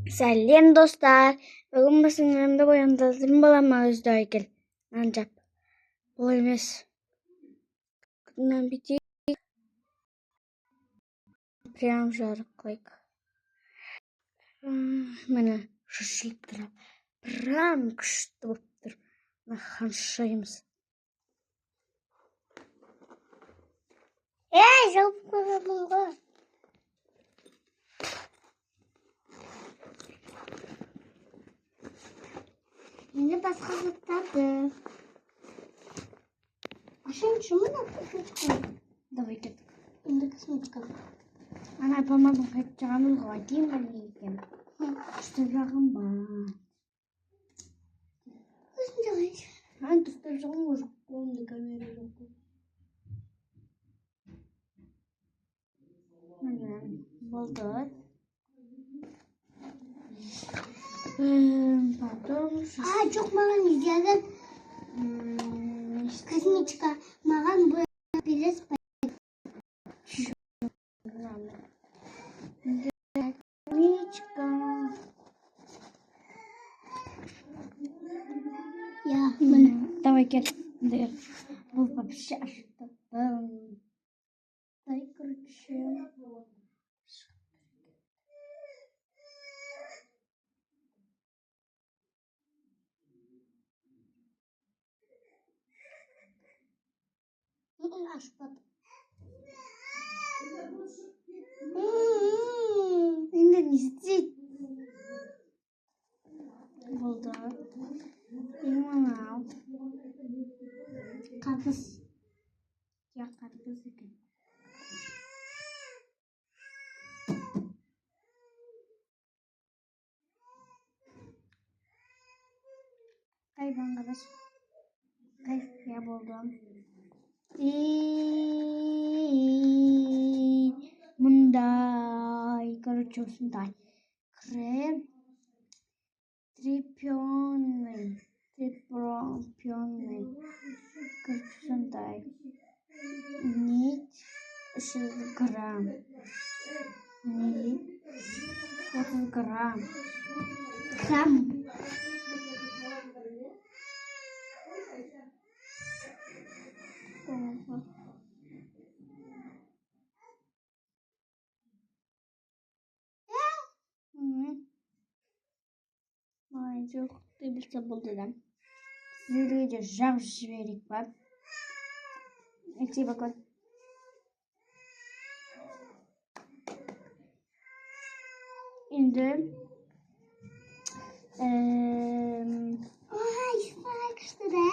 Сәлем достар. Бүгін біз сендерді ояндырдым боламыз дойгел. Анжап. Бұл емес. Күннен бітейік. Прям жарық қойық. Мені шашылып тұр. Прям күшті болып тұр. Ханшаймыз. Жауып қойғамын ғой. Енді басқа заттарды. Ашын шумын косметика. Давай кеттік. Енді косметика. Ана помадым қайтып жағамыз ғой. Дейін бәлі екен. Үстіп жағым бар. Үстіп жағайшы. Үстіп жағым ғой. Қолымды камера жоқ. Болды. Потом... Жоқ, маған изяден косметика. Маған бұл берес пойдет. Косметика. Я, давай, кет. Бұл вообще ашықты. Дай, короче... Ашпады. Енді не істейді? Болды. Мынау. Қарбыз. Я қарбыз екен. Қайбан қараш. Я болдым. Мындай, короче, осындай. Крем. Трипионный. Короче, осындай. Нить. 300 грамм. Нить. 30 грамм. Жоқ, ты білсе болды да. Сіздерге де жап жіберейік бар. Әйтсе бақын. Енді шпай күшті да?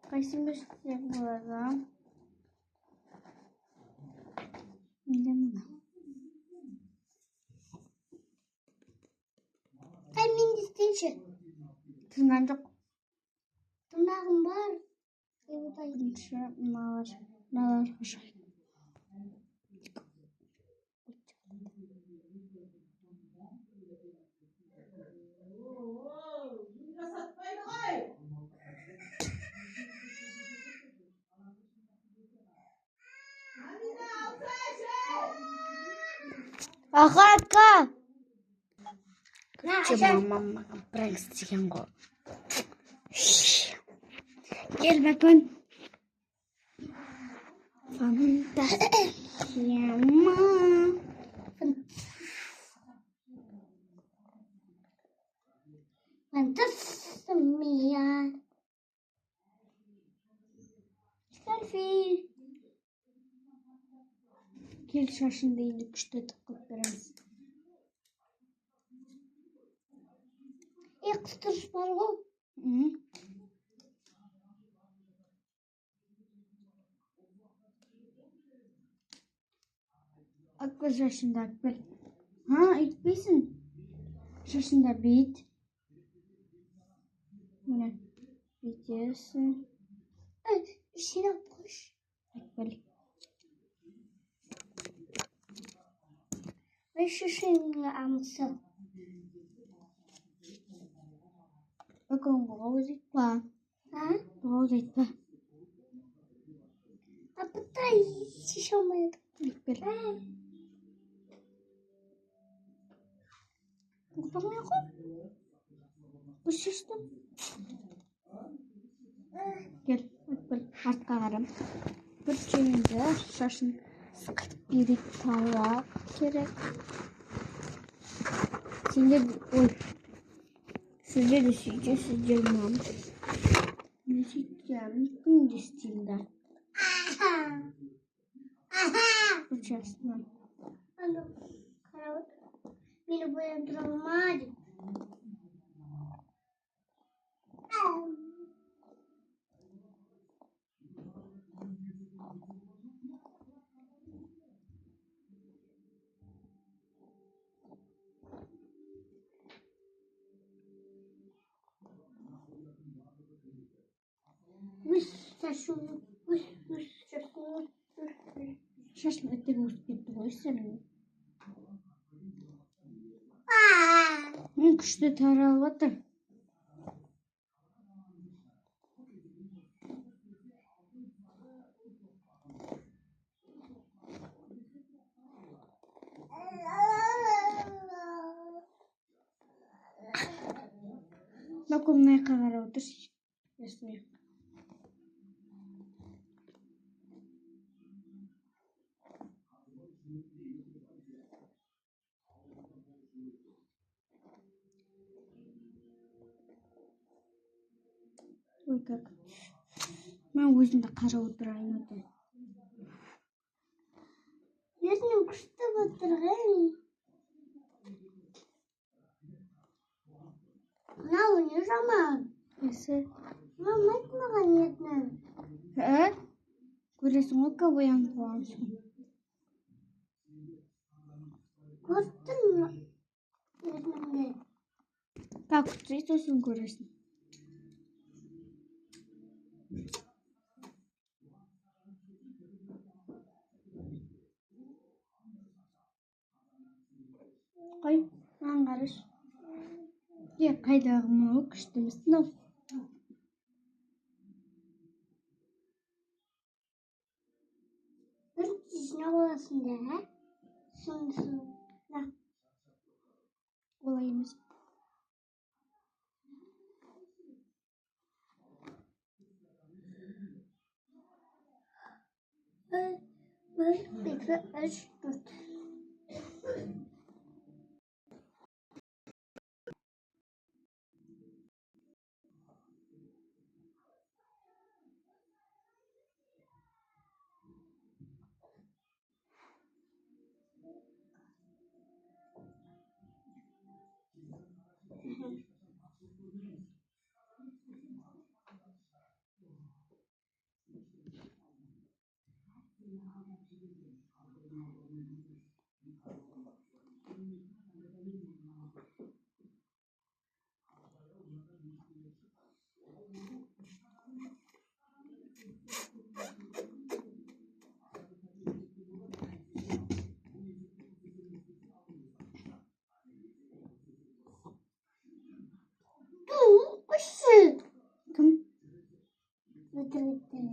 Қайсын күшті болады? Енді мұна. Қай мен дестенші? Тыңған жоқ. Тыңдағым бар. Мыналар ұшай. Ағатқа! Күтші мамам прәңк істеген ғой. Кел бәкін. Фантастияма. Фантастия. Селфи. Кел шашынды енді күшті тұқып береміз. Қыстырыш бар ғой. Аққа шашында әкпел. Үйтпейсің. Шашында бейт. Міне. Бейтесің. Ширап қош. Әкпел. Шашынға амысы. Bakın boğaz etme. Boğaz etme. Apıtay şişamaya. Böyle. Bakmıyor. Bu şiştim. Gel. Böyle artık ağarım. Bir çeyince şaşın sıkıp bir tava gerek. Şimdi oy. Sizce de sizce olmamış. Ne çekeceğim? Bunun üstünde. Uçarsın. Alo. Karavut. Beni boyandıramadı. Şaşma ettik uçtu koysam. Kuşta taravatır. Bakın ne kadar otur. Resmi. Ой, как. Мен өзімді қара отырайын өте. Есінің күшті батырған. Мынау не жаман? Есі. Мам айтмаған етінің. Көресің ғой боянып қалғансың. Көрттің мі? Етініңде. Как күтсей сосын көресің. Қой, маған қараш. Қайдағы мынау күштімісің ау. Bir çizine olasın da. Sonrası. Олай емес. Bir, iki, üç, dört. Kuşu. Kim? Ötürüktüm.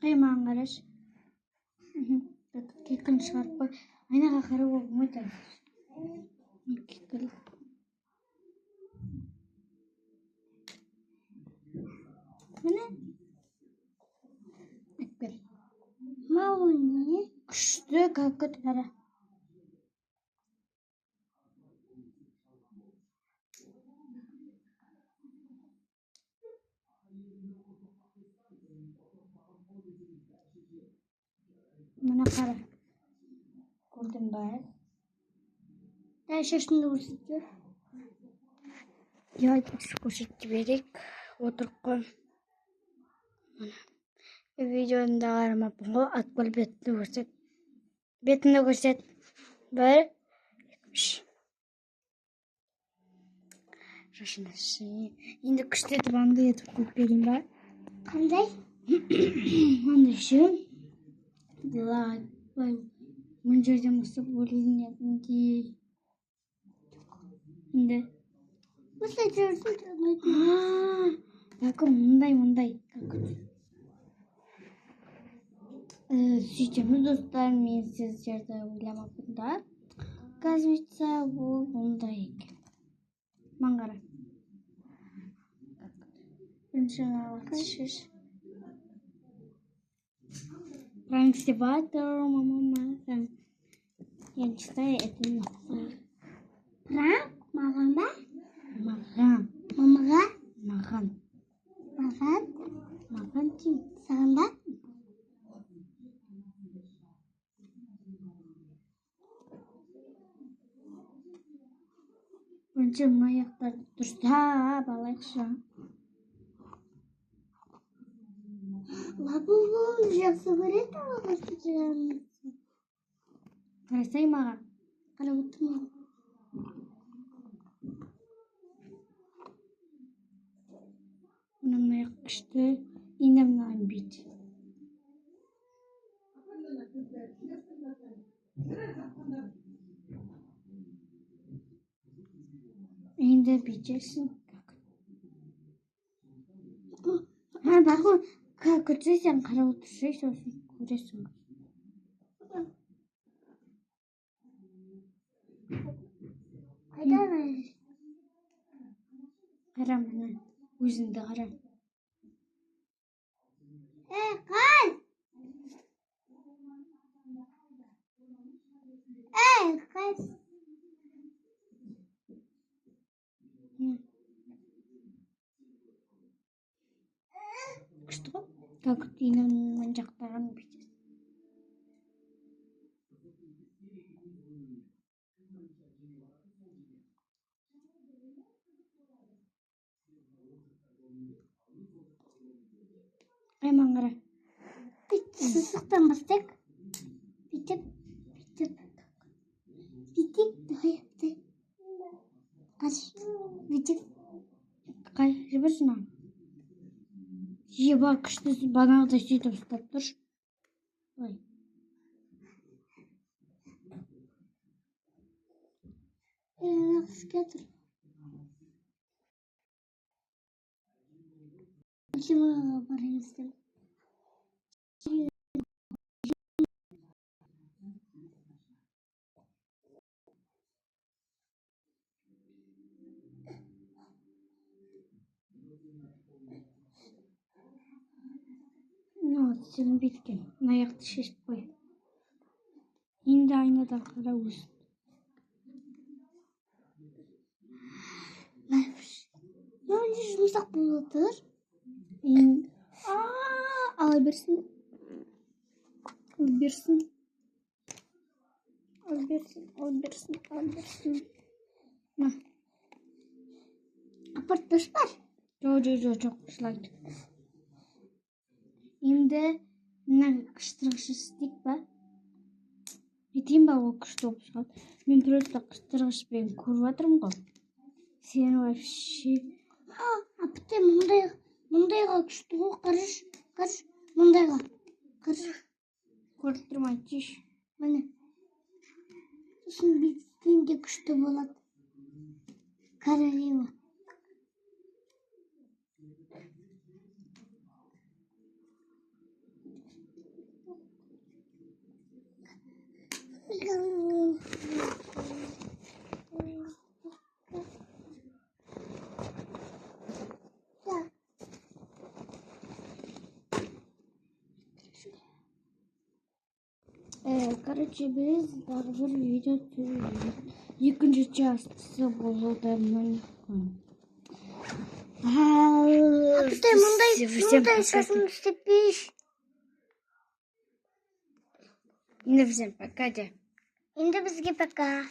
Қай маған қараш. Кекін шығарып қой. Айнаға қарап оқымайды. Кекіл. Міне. Әкбер. Мау не? Күшті какыт қара. Мына қара. Көрдің ба? Şaşını көрсетті. Көрсетіп берейік. Отырып қой. Видеоны да қарамаппын ғой. Атбол бетімді көрсет. Бетімді көрсет. Бір. Шашынасы. Енді күштетіп аңды етіп қойып берейін ба? Қандай? Аңды үшін. Бұлай. Мына жерден ұстап өлейін. Енді. Осы жүрсін тұрмайды. Bakın mınday. Suyucumuz dostlar, men sizlerdə oylamakında. Gaz bitsə bu bunday ekan. Mangara. Şuna bakışır. Рангстиватор, мама. Я не знаю, это не знаю. Prank? Mağan ba? Маған. Mamağa? Маған. Mağan? Маған kim? Sağın ba? Önce mına ayakları dursun. Ha, balayықшы. Labı жақсы көреді ағасы жүргенімізді. Қарасай маған. Қарап отырмын. Мына аяқ күшті. Енді мынаны бүйт. Енді бүйтесің. Ha bak o kötüysen kara oturuşuysa olsun görüyorsun. Қайда бар? Kara bana. Özünde kara. Қыз! Қыз! Күшті ғой. Как инемнен жақтаған бүйтесің. Hemen kara. Сызықтан бастайық. Бүйтіп. Бүйтіп. Қаш. Бүйтіп. Қай жібірсін ау. Еба күшті банағыдай сөйтіп ұстап тұр. Ой. Қысқа тұр. Машинаға барыңыздар. Сен біткен. Аяқты шешіп қой. Енді айнадан қара өсін. Önce жұмсақ болып отыр. Ала берсін. Ал берсін. На. Апарт дұрыс бар. Жоқ, шылайды. Енді мына қыштырғышы істейік ба? Етейін ба ол күшті болып шығады. Мен просто қыштырғышпен көріп жатырмын ғой. Сен вообще... Апытай мұндайға күшті ғой. Қарыш. Мұндайға. Қарыш. Көріп тұрмай тиіш. Міне. Сосын бүйткенде күшті болады. Королева. Короче, біз дағы бір видео түсіреміз. Екінші частысы болуды мүмкін. Апытай мұндай шасын істеппейш. Енді всем пока де. Енді бізге пока.